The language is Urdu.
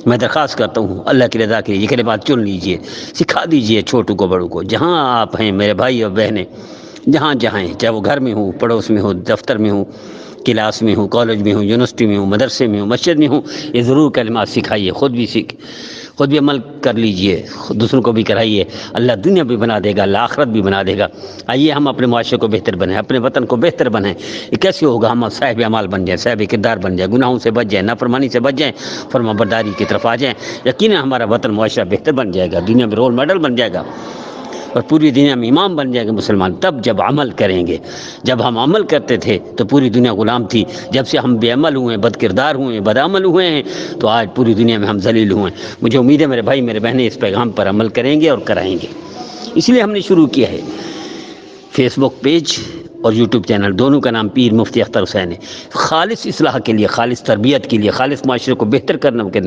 میں درخواست کرتا ہوں اللہ کی رضا کے لیے یہ کلمات چن لیجئے، سکھا دیجئے چھوٹوں کو بڑوں کو، جہاں آپ ہیں میرے بھائی اور بہنیں، جہاں ہیں، چاہے وہ گھر میں ہوں، پڑوس میں ہوں، دفتر میں ہوں، کلاس میں ہوں، کالج میں ہوں، یونیورسٹی میں ہوں، مدرسے میں ہوں، مسجد میں ہوں، یہ ضرور کلمات سکھائیے، خود بھی عمل کر لیجئے، دوسروں کو بھی کرائیے، اللہ دنیا بھی بنا دے گا، اللہ آخرت بھی بنا دے گا۔ آئیے ہم اپنے معاشرے کو بہتر بنائیں، اپنے وطن کو بہتر بنائیں۔ یہ کیسے ہوگا؟ ہم صاحب اعمال بن جائیں، صاحب کردار بن جائیں، گناہوں سے بچ جائیں، نافرمانی سے بچ جائیں، فرما برداری کی طرف آ جائیں، یقیناً ہمارا وطن معاشرہ بہتر بن جائے گا، دنیا میں رول ماڈل بن جائے گا اور پوری دنیا میں امام بن جائے گا مسلمان، تب جب عمل کریں گے۔ جب ہم عمل کرتے تھے تو پوری دنیا غلام تھی، جب سے ہم بے عمل ہوئے، بد کردار ہوئے، بد عمل ہوئے ہیں، تو آج پوری دنیا میں ہم ذلیل ہوئے ہیں۔ مجھے امید ہے میرے بھائی میرے بہنیں اس پیغام پر عمل کریں گے اور کرائیں گے، اس لیے ہم نے شروع کیا ہے فیس بک پیج اور یوٹیوب چینل، دونوں کا نام پیر مفتی اختر حسین ہے، خالص اصلاح کے لیے، خالص تربیت کے لیے، خالص معاشرے کو بہتر کرنے کے لیے